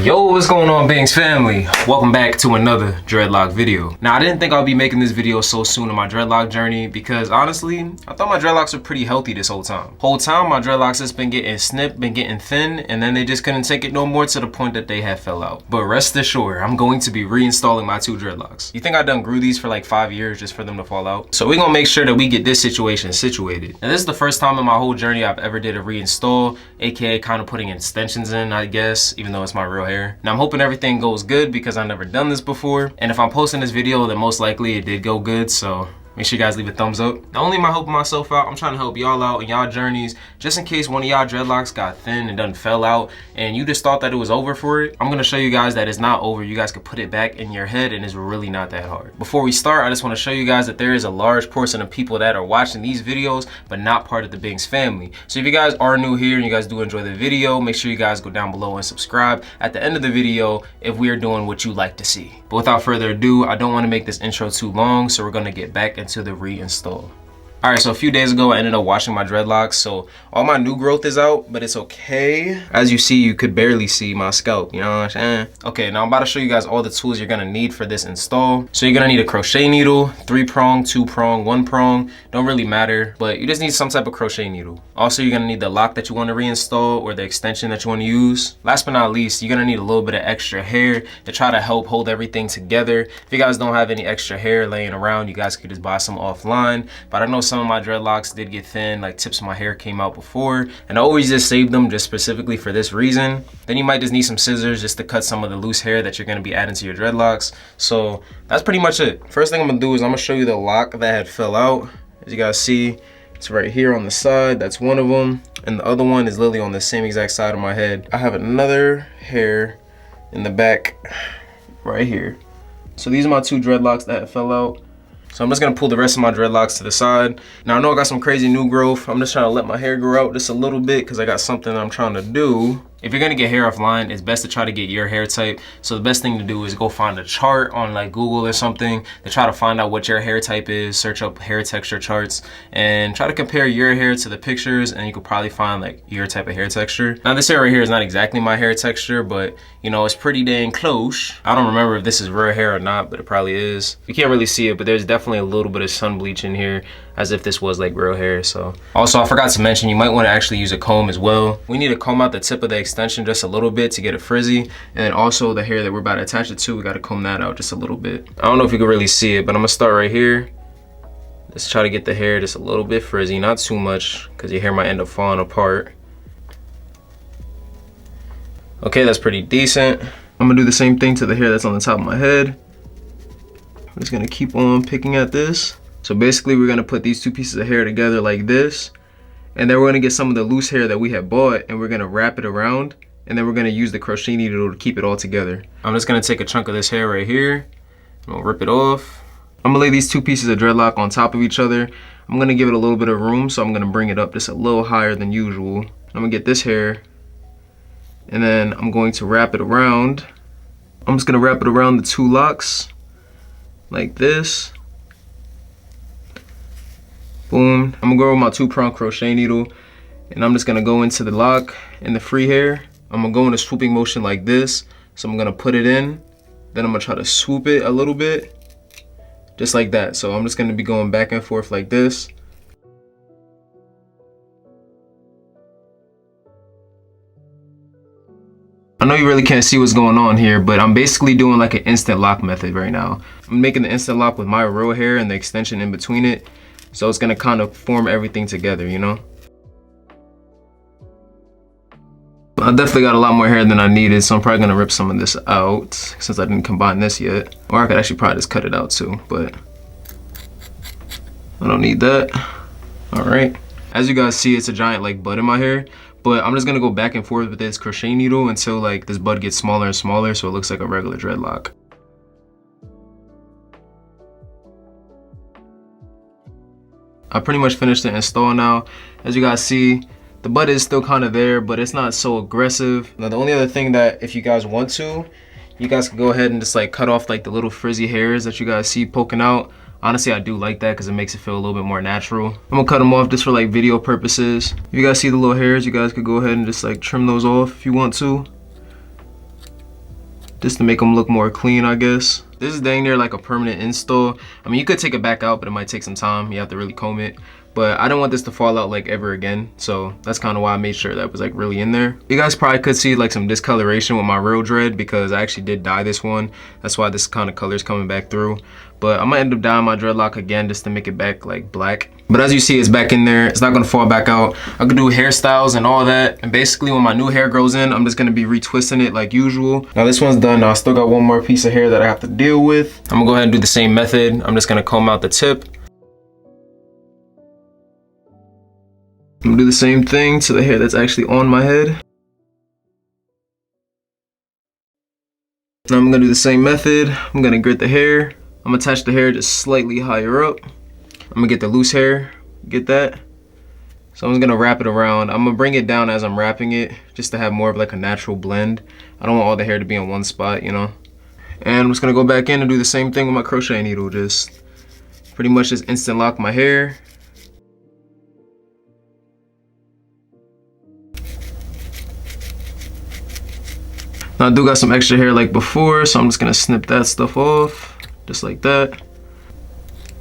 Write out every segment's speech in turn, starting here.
Yo, what's going on, Binks family? Welcome back to another dreadlock video. Now, I didn't think I'd be making this video so soon in my dreadlock journey because honestly, I thought my dreadlocks were pretty healthy this whole time. My dreadlocks has been getting snipped, been getting thin, and then they just couldn't take it no more to the point that they had fell out. But rest assured, I'm going to be reinstalling my two dreadlocks. You think I done grew these for like 5 years just for them to fall out? So we're gonna make sure that we get this situation situated. And this is the first time in my whole journey I've ever did a reinstall, aka kind of putting extensions in, I guess, even though it's my real hair. Now I'm hoping everything goes good because I've never done this before, and if I'm posting this video then most likely it did go good, so make sure you guys leave a thumbs up. Not only am I helping myself out, I'm trying to help y'all out in y'all journeys. Just in case one of y'all dreadlocks got thin and done fell out and you just thought that it was over for it, I'm gonna show you guys that it's not over. You guys can put it back in your head and it's really not that hard. Before we start, I just wanna show you guys that there is a large portion of people that are watching these videos but not part of the Binks family. So if you guys are new here and you guys do enjoy the video, make sure you guys go down below and subscribe at the end of the video if we are doing what you like to see. But without further ado, I don't wanna make this intro too long, so we're gonna get back into the reinstall. All right, so a few days ago I ended up washing my dreadlocks, so all my new growth is out, but it's okay. As you see, you could barely see my scalp, you know what I'm saying? Okay, now I'm about to show you guys all the tools you're gonna need for this install. So you're gonna need a crochet needle, 3-prong, 2-prong, 1-prong, don't really matter, but you just need some type of crochet needle. Also, you're gonna need the lock that you wanna reinstall or the extension that you wanna use. Last but not least, you're gonna need a little bit of extra hair to try to help hold everything together. If you guys don't have any extra hair laying around, you guys could just buy some offline, but I know some of my dreadlocks did get thin, like tips of my hair came out before, and I always just saved them just specifically for this reason. Then you might just need some scissors just to cut some of the loose hair that you're gonna be adding to your dreadlocks. So that's pretty much it. First thing I'm gonna do is I'm gonna show you the lock that had fell out. As you guys see, it's right here on the side. That's one of them, and the other one is literally on the same exact side of my head. I have another hair in the back right here. So these are my two dreadlocks that fell out. So I'm just gonna pull the rest of my dreadlocks to the side. Now I know I got some crazy new growth. I'm just trying to let my hair grow out just a little bit because I got something that I'm trying to do. If you're gonna get hair offline, it's best to try to get your hair type. So the best thing to do is go find a chart on like Google or something to try to find out what your hair type is, search up hair texture charts, and try to compare your hair to the pictures, and you could probably find like your type of hair texture. Now this hair right here is not exactly my hair texture, but you know, it's pretty dang close. I don't remember if this is real hair or not, but it probably is. You can't really see it, but there's definitely a little bit of sun bleach in here as if this was like real hair. So also, I forgot to mention, you might want to actually use a comb as well. We need to comb out the tip of the extension just a little bit to get it frizzy, and then also the hair that we're about to attach it to, we got to comb that out just a little bit. I don't know if you can really see it, but I'm gonna start right here. Let's try to get the hair just a little bit frizzy, not too much because your hair might end up falling apart. Okay, that's pretty decent. I'm gonna do the same thing to the hair that's on the top of my head. I'm just gonna keep on picking at this. So basically we're gonna put these two pieces of hair together like this, and then we're gonna get some of the loose hair that we have bought and we're gonna wrap it around, and then we're gonna use the crochet needle to keep it all together. I'm just gonna take a chunk of this hair right here. I'm gonna rip it off. I'm gonna lay these two pieces of dreadlock on top of each other. I'm gonna give it a little bit of room, so I'm gonna bring it up just a little higher than usual. I'm gonna get this hair, and then I'm going to wrap it around. I'm just gonna wrap it around the two locks like this. Boom. I'm gonna go with my 2-prong crochet needle, and I'm just gonna go into the lock and the free hair. I'm gonna go in a swooping motion like this. So I'm gonna put it in, then I'm gonna try to swoop it a little bit, just like that. So I'm just gonna be going back and forth like this. I know you really can't see what's going on here, but I'm basically doing like an instant lock method right now. I'm making the instant lock with my real hair and the extension in between it. So it's gonna kind of form everything together, you know? I definitely got a lot more hair than I needed, so I'm probably gonna rip some of this out since I didn't combine this yet. Or I could actually probably just cut it out too, but I don't need that. All right. As you guys see, it's a giant like bud in my hair, but I'm just gonna go back and forth with this crochet needle until like this bud gets smaller and smaller so it looks like a regular dreadlock. I pretty much finished the install now. As you guys see, the bud is still kind of there, but it's not so aggressive. Now the only other thing that if you guys want to, you guys can go ahead and just like cut off like the little frizzy hairs that you guys see poking out. Honestly, I do like that because it makes it feel a little bit more natural. I'm gonna cut them off just for like video purposes. If you guys see the little hairs, you guys could go ahead and just like trim those off if you want to. just to make them look more clean, I guess. This is dang near like a permanent install. I mean, you could take it back out, but it might take some time. You have to really comb it. But I don't want this to fall out like ever again. So that's kind of why I made sure that was like really in there. You guys probably could see like some discoloration with my real dread because I actually did dye this one. That's why this kind of color is coming back through. But I'm gonna end up dyeing my dreadlock again just to make it back like black. But as you see, it's back in there. It's not gonna fall back out. I could do hairstyles and all that. And basically when my new hair grows in, I'm just gonna be retwisting it like usual. Now this one's done. Now I still got one more piece of hair that I have to deal with. I'm gonna go ahead and do the same method. I'm just gonna comb out the tip. I'm gonna do the same thing to the hair that's actually on my head. Now I'm gonna do the same method. I'm gonna grit the hair. I'm gonna attach the hair just slightly higher up. I'm gonna get the loose hair, get that. So I'm just gonna wrap it around. I'm gonna bring it down as I'm wrapping it, just to have more of like a natural blend. I don't want all the hair to be in one spot, you know? And I'm just gonna go back in and do the same thing with my crochet needle. Just pretty much just instant lock my hair. Now I do got some extra hair like before, so I'm just gonna snip that stuff off, just like that.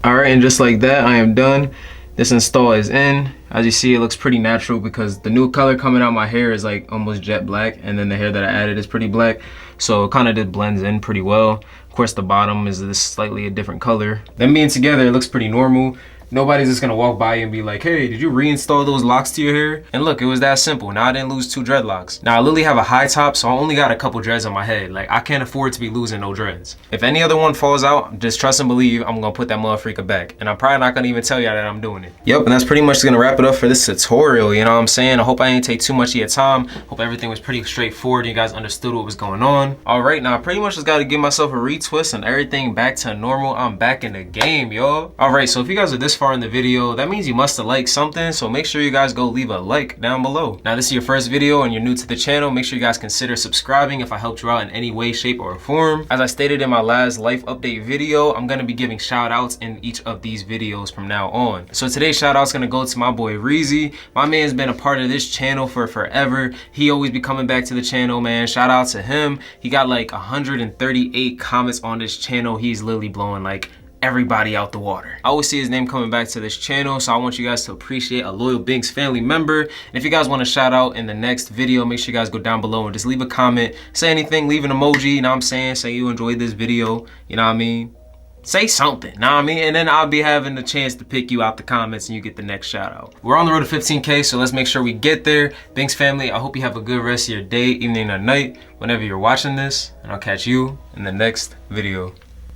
All right, and just like that, I am done. This install is in. As you see, it looks pretty natural because the new color coming out my hair is like almost jet black, and then the hair that I added is pretty black. So it kind of just blends in pretty well. Of course, the bottom is this slightly a different color. Them being together, it looks pretty normal. Nobody's just gonna walk by you and be like, hey, did you reinstall those locks to your hair? And look, it was that simple. Now I didn't lose 2 dreadlocks. Now I literally have a high top, so I only got a couple dreads on my head. Like, I can't afford to be losing no dreads. If any other one falls out, just trust and believe I'm gonna put that motherfucker back. And I'm probably not gonna even tell y'all that I'm doing it. Yep, and that's pretty much gonna wrap it up for this tutorial, you know what I'm saying? I hope I didn't take too much of your time. Hope everything was pretty straightforward. You guys understood what was going on. All right, now I pretty much just gotta give myself a retwist and everything back to normal. I'm back in the game, y'all. All right, so if you guys are this far in the video, that means you must have liked something, so make sure you guys go leave a like down below. Now this is your first video and you're new to the channel, make sure you guys consider subscribing if I helped you out in any way, shape, or form. As I stated in my last life update video, I'm gonna be giving shout outs in each of these videos from now on. So today's shout out's gonna go to my boy Reezy. My man's been a part of this channel for forever. He always be coming back to the channel, man. Shout out to him. He got like 138 comments on this channel. He's literally blowing like everybody out the water. I always see his name coming back to this channel, so I want you guys to appreciate a loyal Binks family member. And if you guys want a shout out in the next video, make sure you guys go down below and just leave a comment, say anything, leave an emoji, you know what I'm saying, say you enjoyed this video, you know what I mean, say something, know what I mean, and then I'll be having the chance to pick you out the comments and you get the next shout out. We're on the road to 15K, so let's make sure we get there. Binks family, I hope you have a good rest of your day, evening, or night, whenever you're watching this, and I'll catch you in the next video.